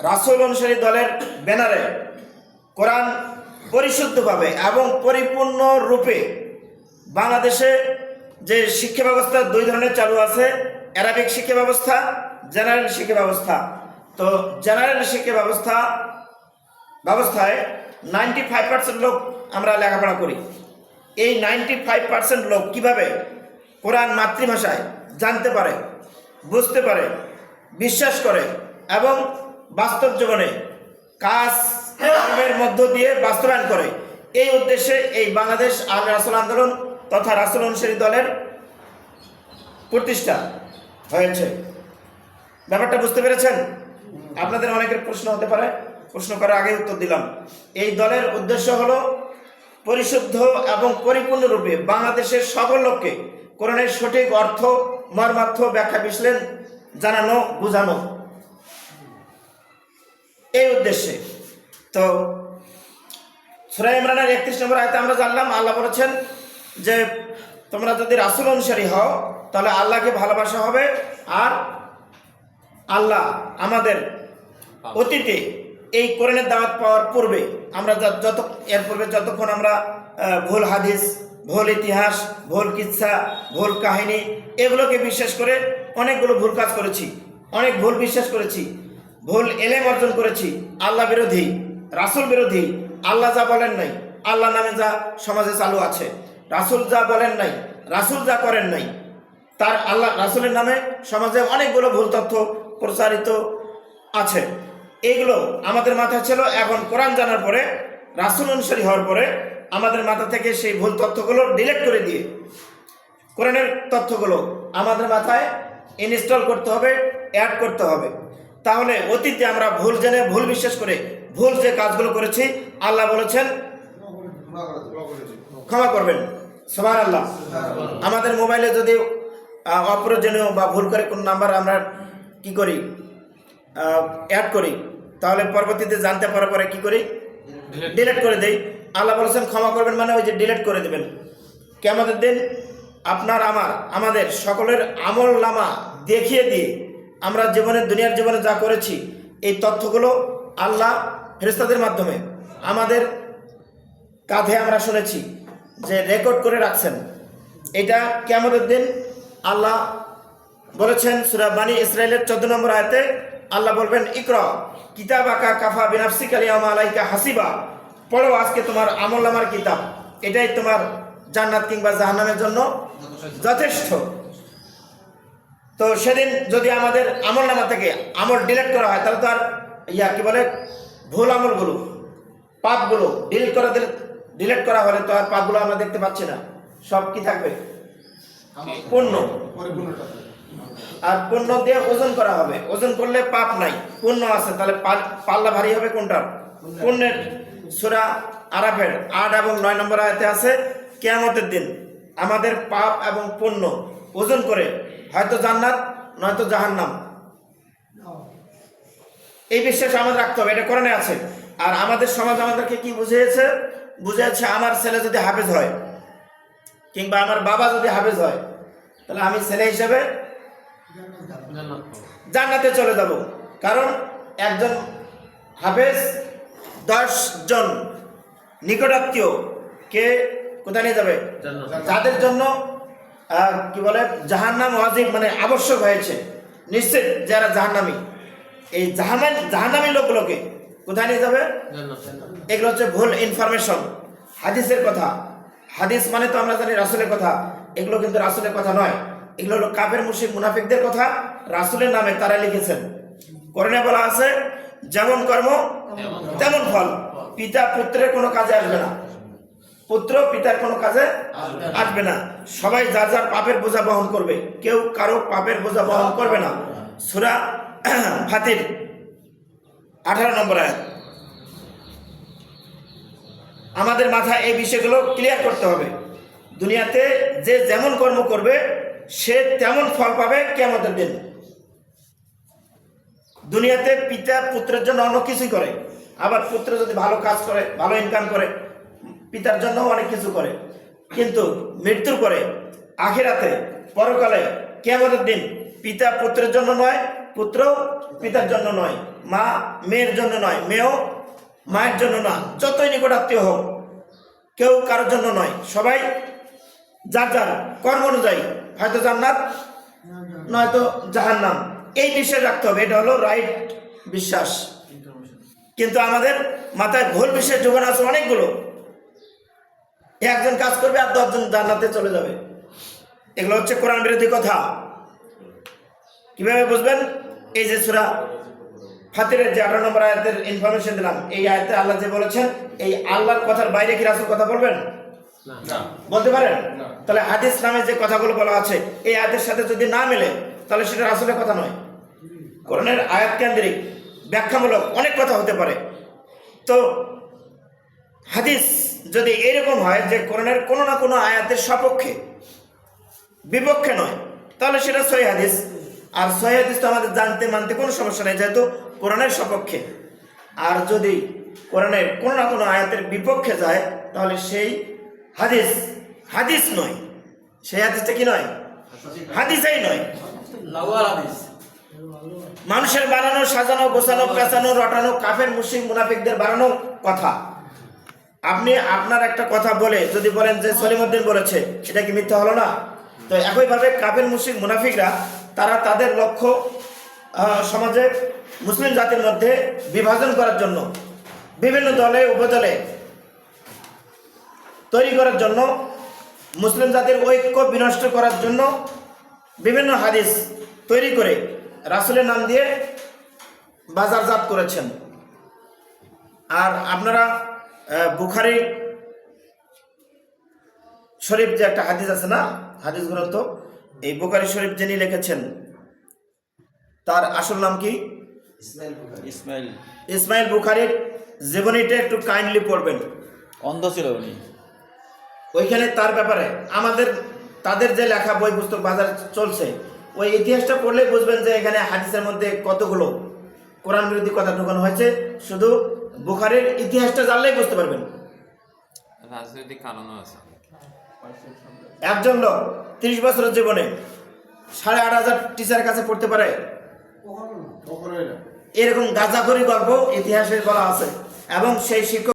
রাসূল অনুসারী দলের ব্যানারে কোরআন পরিশুদ্ধভাবে এবং পরিপূর্ণ রূপে বাংলাদেশে যে শিক্ষা ব্যবস্থা দুই ধরনের চালু আছে, অ্যারাবিক শিক্ষা ব্যবস্থা, জেনারেল শিক্ষা ব্যবস্থা। তো জেনারেল শিক্ষা ব্যবস্থায় 95% লোক আমরা লেখাপড়া করি। এই 95% লোক কিভাবে কোরআন মাতৃভাষায় জানতে পারে, বুঝতে পারে, বিশ্বাস করে এবং বাস্তব জীবনে কাজের মধ্য দিয়ে বাস্তবায়ন করে, এই উদ্দেশ্যে এই বাংলাদেশ আল রাসূল আন্দোলন তথা রাসূল অনুসারী দলের প্রতিষ্ঠা হয়েছে। ব্যাপারটা বুঝতে পেরেছেন? আপনাদের অনেকের প্রশ্ন হতে পারে, প্রশ্ন করার আগে উত্তর দিলাম। এই দলের উদ্দেশ্য হলো পরিশুদ্ধ এবং পরিপূর্ণরূপে বাংলাদেশের সকল লোককে কোরআনের সঠিক অর্থ, মর্মার্থ, ব্যাখ্যা, বিশ্লেষণ জানানো, বোঝানো, এই উদ্দেশ্যে। তো সূরা ইমরানের 31 নম্বর আয়াতে আমরা জানলাম, আল্লাহ বলেছেন যে তোমরা যদি রাসূল অনুসারী হও তাহলে আল্লাহকে ভালোবাসা হবে। আর আল্লাহ আমাদের অতীতে এই কোরআনের দাওয়াত পাওয়ার পূর্বে আমরা এর পূর্বে যতক্ষণ আমরা ভুল হাদিস, ভুল ইতিহাস, ভুল কিচ্ছা, ভুল কাহিনী এগুলোকে বিশ্বাস করে অনেকগুলো ভুল কাজ করেছি, অনেক ভুল বিশ্বাস করেছি, ভুল এলেম অর্জন করেছি, আল্লাহ বিরোধী, রাসূল বিরোধী, আল্লাহ যা বলেন নাই, আল্লাহ নামে যা সমাজে চালু আছে, রাসূল যা বলেন নাই, রাসূল যা করেন নাই, তার আল্লাহ রাসূলের নামে সমাজে অনেকগুলো ভুল তথ্য প্রচারিত আছে। এইগুলো আমাদের মাথায় ছিল। এখন কোরআন জানার পরে, রাসূল অনুসারী হওয়ার পরে আমাদের মাথা থেকে সেই ভুল তথ্যগুলো ডিলিট করে দিয়ে কোরআনের তথ্যগুলো আমাদের মাথায় ইনস্টল করতে হবে, অ্যাড করতে হবে। তাহলে অতীতে আমরা ভুল জেনে, ভুল বিশ্বাস করে, ভুল যে কাজগুলো করেছি, আল্লাহ বলেছেন ক্ষমা করবেন। সুবহানাল্লাহ। আমাদের মোবাইলে যদি অপ্রয়োজনীয় বা ভুল করে কোন নাম্বার আমরা কি করি, অ্যাড করি, তাহলে পরবর্তীতে জানতে পারার পরে কি করি, ডিলিট করে দেই। আল্লাহ বলেছেন ক্ষমা করবেন, মানে ওই যে ডিলিট করে দেবেন। কিয়ামতের দিন আপনার আমাদের সকলের আমল নামা দেখিয়ে দিয়ে আমরা দুনিয়ার জীবনে যা করেছি এই তথ্যগুলো আল্লাহ ফেরেশতাদের মাধ্যমে আমাদের কাঁধে আমরা শুনেছি যে রেকর্ড করে রাখছেন। এটা কিয়ামতের দিন আল্লাহ বলেছেন সূরা বানী ইসরাঈলের 14 নম্বর আয়াতে আল্লাহ বলবেন, ইকরা কিতাবাকা কাফা বিনাফসিকা আল-ইয়াওমা আলাইকা হাসিবা, পড়ো আজকে তোমার আমলনামার কিতাব, এটাই তোমার জান্নাত কিংবা জাহান্নামের জন্য যথেষ্ট। তো সেদিন যদি আমাদের আমলনামা থেকে আমল ডিলিট করা হয় তাহলে তো আর কি বলে ভুল আমলগুলো, পাপগুলো ডিলিট করা হলে তো আর পাপগুলো আমরা দেখতে পাচ্ছি না। সব কি থাকবে? পূর্ণ। আর পূর্ণ দিয়ে ওজন করা হবে, ওজন করলে পাপ নাই, পূর্ণ আছে। তাহলে পাল্লা ভারী হবে কোনটার? পূর্ণের। সূরা আরাফের 8 এবং 9 নম্বর আয়াতে আছে, কিয়ামতের দিন আমাদের পাপ এবং পুণ্য ওজন করে হয়তো জান্নাত নয়তো জাহান্নাম, এই বিশ্বাস আমাদের রাখতে হবে। এটা কোরআনে আছে। আর আমাদের সমাজ আমাদেরকে কি বুঝিয়েছে, আমার ছেলে যদি হাফেজ হয় কিংবা আমার বাবা যদি হাফেজ হয় তাহলে আমি ছেলে হিসেবে জান্নাতে চলে যাব। কারণ একজন হাফেজ 10 জন নিকটাত্মীয় কে কোথায় নিয়ে যাবে? যাদের জন্য কি বলে জাহান্নাম ওয়াজিব, মানে আবশ্যক হয়েছে, নিশ্চিত যারা জাহান্নামী, এই জাহান্নামী লোকগুলোকে কোথায় নিয়ে যাবে? এগুলো হচ্ছে ভুল ইনফরমেশন, হাদিসের কথা। হাদিস মানে তো আমরা জানি রাসূলের কথা, এগুলো কিন্তু রাসূলের কথা নয়। এগুলো হলো কাফের, মুশরিক, মুনাফিকদের কথা, রাসূলের নামে তারা লিখেছেন। কোরআনে বলা আছে, যেমন কর্ম তেমন ফল। পিতা পুত্রের কোনো কাজে আসবে না, পুত্র পিতার কোনো কাজে আসবে না। সবাই যার যার পাপের বোঝা বহন করবে, কেউ কারো পাপের বোঝা বহন করবে না। সূরা ফাতির 18 নম্বর আয়াত। আমাদের মাথায় এই বিষয়গুলো ক্লিয়ার করতে হবে। দুনিয়াতে যে যেমন কর্ম করবে সে তেমন ফল পাবে কিয়ামতের দিন। দুনিয়াতে পিতা পুত্রের জন্য অন্য কিছুই করে, আবার পুত্র যদি ভালো কাজ করে, ভালো ইনকাম করে, পিতার জন্য অনেক কিছু করে। কিন্তু মৃত্যুর পরে আখিরাতে, পরকালে, কিয়ামতের দিন পিতা পুত্রের জন্য নয়, পুত্র পিতার জন্য নয়, মা মেয়ের জন্য নয়, মেয়েও মায়ের জন্য না, যতই নিকট আত্মীয় হোক কেউ কারোর জন্য নয়, সবাই যার যার কর্ম অনুযায়ী হয়তো জান্নাত নয়তো জাহান্নাম, এই বিশ্বাস রাখতে হবে। এটা হলো রাইট বিশ্বাস। কিন্তু আমাদের মাথায় ভুল বিশ্বাস যোগান আছে অনেকগুলো। একজন কাজ করবে আর 10 জন জান্নাতে চলে যাবে, এগুলো হচ্ছে কোরআন বিরোধী কথা। কিভাবে বুঝবেন? এই যে সূরা ফাতিরের যে 18 নম্বর আয়াতের ইনফরমেশন দিলাম, এই আয়াতে আল্লাহ যে বলেছেন, এই আল্লাহর কথার বাইরে কি রাসূল কথা বলবেন? না, বলতে পারেন? তাহলে হাদিস নামে যে কথাগুলো বলা আছে এই আয়াতের সাথে যদি না মেলে তাহলে সেটা রাসূলের কথা নয়। কোরআনের আয়াত কেন্দ্রিক ব্যাখ্যামূলক অনেক কথা হতে পারে। তো হাদিস যদি এরকম হয় যে কোরআনের কোনো না কোনো আয়াতের সপক্ষে বিপক্ষে নয়, তাহলে সেটা সহিহ হাদিস। আর সহিহ হাদিস তো আমাদের জানতে মানতে কোনো সমস্যা নেই, যেহেতু কোরআনের সপক্ষে। আর যদি কোরআনের কোনো না কোনো আয়াতের বিপক্ষে যায় তাহলে সেই হাদিস হাদিস নয়, সেই হাদিসটা কি নয়? হাদিসই নয়, মানুষের বানানো, সাজানো, গোছানো, পেঁচানো, রটানো, কাফের মুশরিক মুনাফিকদের বানানো কথা। আপনি আপনার একটা কথা বলে যদি বলেন যে সলিমউদ্দিন বলেছে, সেটা কি মিথ্যা হলো না? তো একইভাবে কাফের মুশরিক মুনাফিকরা তারা তাদের লক্ষ্য সমাজে মুসলিম জাতির মধ্যে বিভাজন করার জন্য, বিভিন্ন দলে উপদলে তৈরি করার জন্য, মুসলিম জাতির ঐক্য বিনষ্ট করার জন্য বিভিন্ন হাদিস তৈরি করে রাসূলের নাম দিয়ে বাজারজাত করেছেন। আর আপনারা বুখারী শরীফ যে একটা হাদিস আছে না, হাদিস গ্রন্থ, এই বুখারী শরীফ যিনি লিখেছেন তার আসল নাম কি? ইসমাইল বুখারীর জীবনীটা একটু কাইন্ডলি পড়বেন। অন্ধ ছিল উনি। ওইখানে তার ব্যাপারে আমাদের তাদের যে লেখা বই পুস্তক বাজার চলছে, ওই ইতিহাসটা পড়লে বুঝবেন যে এখানে হাদিসের মধ্যে কতগুলো কোরআন বিরোধী কথা ঢোকানো হয়েছে। শুধু বুখারীর ইতিহাসটা জানলেই বুঝতে পারবেন। রাজনৈতিক কারণও আছে। একজন লোক 30 বছরের জীবনে 8,500 টিচারের কাছে পড়তে পারে, এরকম গাঁজাখড়ি গল্প ইতিহাসে বলা আছে। এবং সেই শিক্ষক